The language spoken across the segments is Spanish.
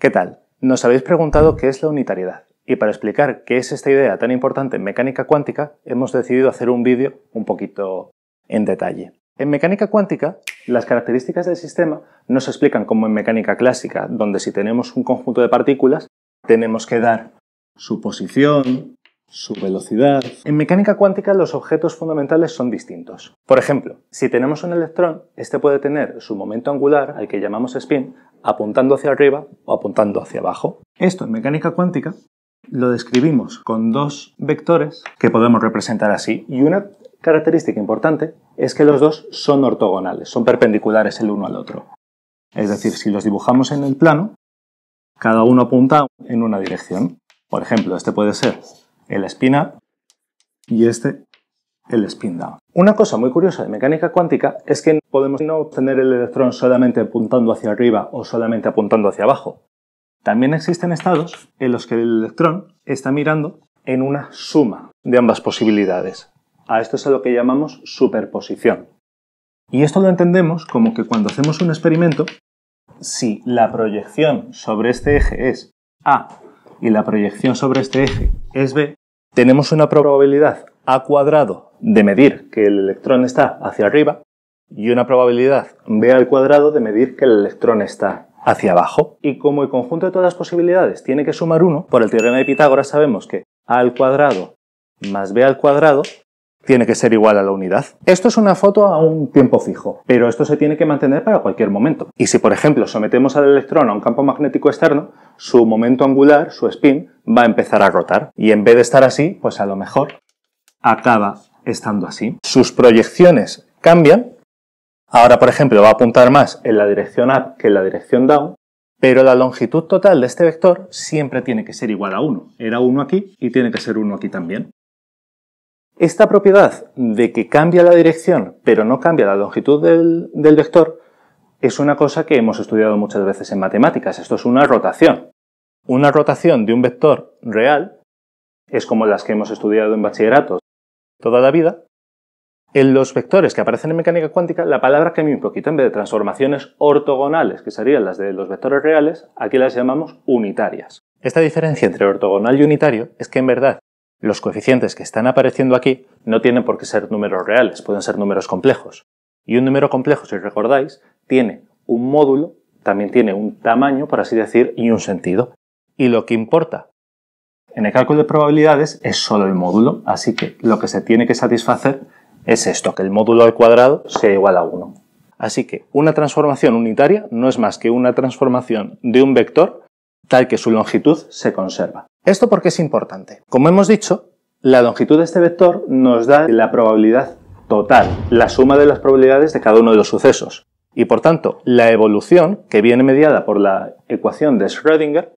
¿Qué tal? Nos habéis preguntado qué es la unitariedad y para explicar qué es esta idea tan importante en mecánica cuántica hemos decidido hacer un vídeo un poquito en detalle. En mecánica cuántica, las características del sistema no se explican como en mecánica clásica, donde si tenemos un conjunto de partículas tenemos que dar su posición, su velocidad. En mecánica cuántica los objetos fundamentales son distintos. Por ejemplo, si tenemos un electrón, este puede tener su momento angular, al que llamamos spin, apuntando hacia arriba o apuntando hacia abajo. Esto en mecánica cuántica lo describimos con dos vectores que podemos representar así. Y una característica importante es que los dos son ortogonales, son perpendiculares el uno al otro. Es decir, si los dibujamos en el plano, cada uno apunta en una dirección. Por ejemplo, este puede ser el spin up y este el spin down. Una cosa muy curiosa de mecánica cuántica es que podemos no obtener el electrón solamente apuntando hacia arriba o solamente apuntando hacia abajo. También existen estados en los que el electrón está mirando en una suma de ambas posibilidades. A esto es a lo que llamamos superposición. Y esto lo entendemos como que cuando hacemos un experimento, si la proyección sobre este eje es A y la proyección sobre este eje es B, tenemos una probabilidad A cuadrado de medir que el electrón está hacia arriba y una probabilidad B al cuadrado de medir que el electrón está hacia abajo. Y como el conjunto de todas las posibilidades tiene que sumar 1, por el teorema de Pitágoras sabemos que A al cuadrado más B al cuadrado tiene que ser igual a la unidad. Esto es una foto a un tiempo fijo, pero esto se tiene que mantener para cualquier momento. Y si, por ejemplo, sometemos al electrón a un campo magnético externo, su momento angular, su spin, va a empezar a rotar. Y en vez de estar así, pues a lo mejor acaba estando así. Sus proyecciones cambian. Ahora, por ejemplo, va a apuntar más en la dirección up que en la dirección down, pero la longitud total de este vector siempre tiene que ser igual a 1. Era 1 aquí y tiene que ser 1 aquí también. Esta propiedad de que cambia la dirección pero no cambia la longitud del vector es una cosa que hemos estudiado muchas veces en matemáticas. Esto es una rotación. Una rotación de un vector real es como las que hemos estudiado en bachillerato toda la vida. En los vectores que aparecen en mecánica cuántica, la palabra cambia un poquito. En vez de transformaciones ortogonales, que serían las de los vectores reales, aquí las llamamos unitarias. Esta diferencia entre ortogonal y unitario es que en verdad los coeficientes que están apareciendo aquí no tienen por qué ser números reales, pueden ser números complejos. Y un número complejo, si recordáis, tiene un módulo, también tiene un tamaño, por así decir, y un sentido. Y lo que importa en el cálculo de probabilidades es solo el módulo, así que lo que se tiene que satisfacer es esto, que el módulo al cuadrado sea igual a 1. Así que una transformación unitaria no es más que una transformación de un vector tal que su longitud se conserva. ¿Esto por qué es importante? Como hemos dicho, la longitud de este vector nos da la probabilidad total, la suma de las probabilidades de cada uno de los sucesos. Y por tanto, la evolución, que viene mediada por la ecuación de Schrödinger,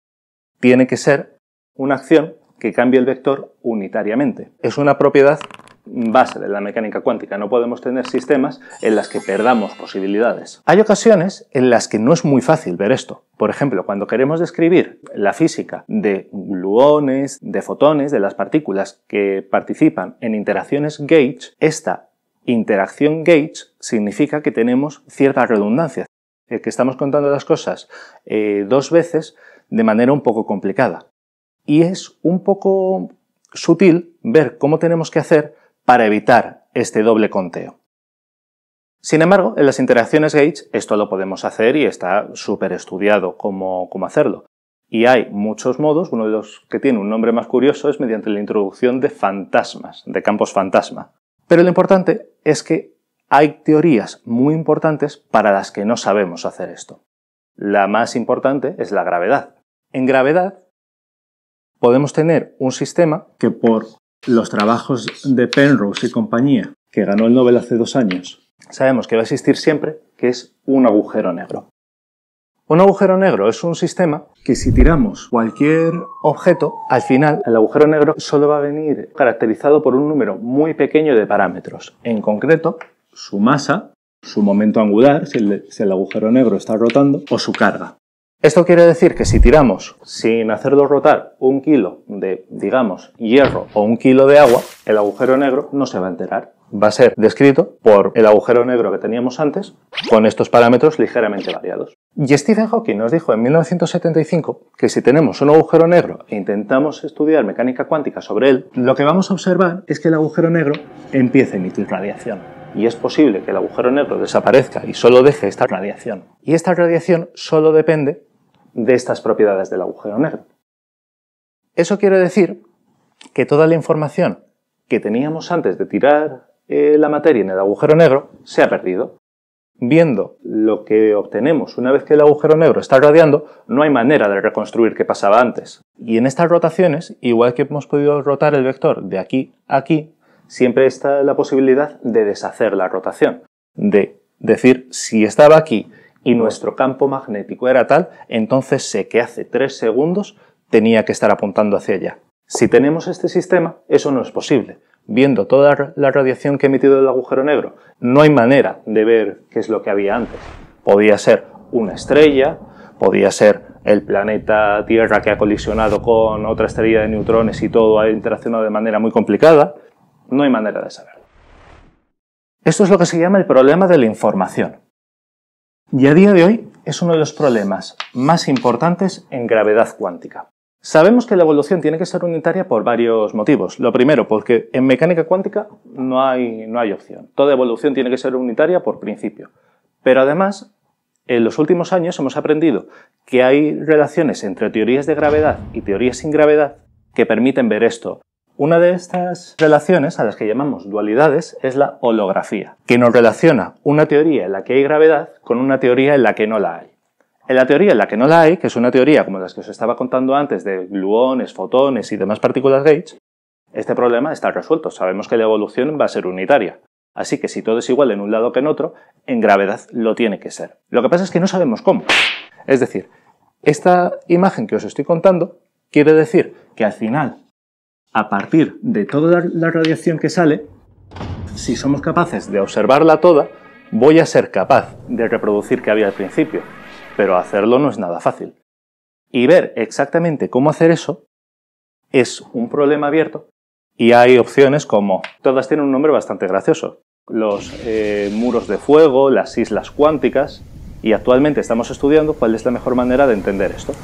tiene que ser una acción que cambie el vector unitariamente. Es una propiedad base de la mecánica cuántica. No podemos tener sistemas en las que perdamos posibilidades. Hay ocasiones en las que no es muy fácil ver esto. Por ejemplo, cuando queremos describir la física de gluones, de fotones, de las partículas que participan en interacciones gauge, esta interacción gauge significa que tenemos cierta redundancia, que estamos contando las cosas dos veces de manera un poco complicada. Y es un poco sutil ver cómo tenemos que hacer para evitar este doble conteo. Sin embargo, en las interacciones gauge esto lo podemos hacer y está súper estudiado cómo hacerlo. Y hay muchos modos, uno de los que tiene un nombre más curioso es mediante la introducción de fantasmas, de campos fantasma. Pero lo importante es que hay teorías muy importantes para las que no sabemos hacer esto. La más importante es la gravedad. En gravedad podemos tener un sistema que por los trabajos de Penrose y compañía, que ganó el Nobel hace 2 años, sabemos que va a existir siempre, que es un agujero negro. Un agujero negro es un sistema que si tiramos cualquier objeto, al final el agujero negro solo va a venir caracterizado por un número muy pequeño de parámetros. En concreto, su masa, su momento angular, si el agujero negro está rotando, o su carga. Esto quiere decir que si tiramos, sin hacerlo rotar, 1 kilo de, digamos, hierro o 1 kilo de agua, el agujero negro no se va a enterar. Va a ser descrito por el agujero negro que teníamos antes, con estos parámetros ligeramente variados. Y Stephen Hawking nos dijo en 1975 que si tenemos un agujero negro e intentamos estudiar mecánica cuántica sobre él, lo que vamos a observar es que el agujero negro empieza a emitir radiación. Y es posible que el agujero negro desaparezca y solo deje esta radiación. Y esta radiación solo depende de estas propiedades del agujero negro. Eso quiere decir que toda la información que teníamos antes de tirar la materia en el agujero negro se ha perdido. Viendo lo que obtenemos una vez que el agujero negro está radiando, no hay manera de reconstruir qué pasaba antes. Y en estas rotaciones, igual que hemos podido rotar el vector de aquí a aquí, siempre está la posibilidad de deshacer la rotación. De decir, si estaba aquí y nuestro campo magnético era tal, entonces sé que hace 3 segundos tenía que estar apuntando hacia allá. Si tenemos este sistema, eso no es posible. Viendo toda la radiación que ha emitido el agujero negro, no hay manera de ver qué es lo que había antes. Podía ser una estrella, podía ser el planeta Tierra que ha colisionado con otra estrella de neutrones y todo ha interaccionado de manera muy complicada. No hay manera de saberlo. Esto es lo que se llama el problema de la información. Y a día de hoy es uno de los problemas más importantes en gravedad cuántica. Sabemos que la evolución tiene que ser unitaria por varios motivos. Lo primero, porque en mecánica cuántica no hay opción. Toda evolución tiene que ser unitaria por principio. Pero además, en los últimos años hemos aprendido que hay relaciones entre teorías de gravedad y teorías sin gravedad que permiten ver esto. Una de estas relaciones, a las que llamamos dualidades, es la holografía, que nos relaciona una teoría en la que hay gravedad con una teoría en la que no la hay. En la teoría en la que no la hay, que es una teoría como las que os estaba contando antes de gluones, fotones y demás partículas gauge, este problema está resuelto. Sabemos que la evolución va a ser unitaria. Así que si todo es igual en un lado que en otro, en gravedad lo tiene que ser. Lo que pasa es que no sabemos cómo. Es decir, esta imagen que os estoy contando quiere decir que al final, a partir de toda la radiación que sale, si somos capaces de observarla toda, voy a ser capaz de reproducir que había al principio. Pero hacerlo no es nada fácil. Y ver exactamente cómo hacer eso es un problema abierto y hay opciones como, todas tienen un nombre bastante gracioso, los muros de fuego, las islas cuánticas, y actualmente estamos estudiando cuál es la mejor manera de entender esto.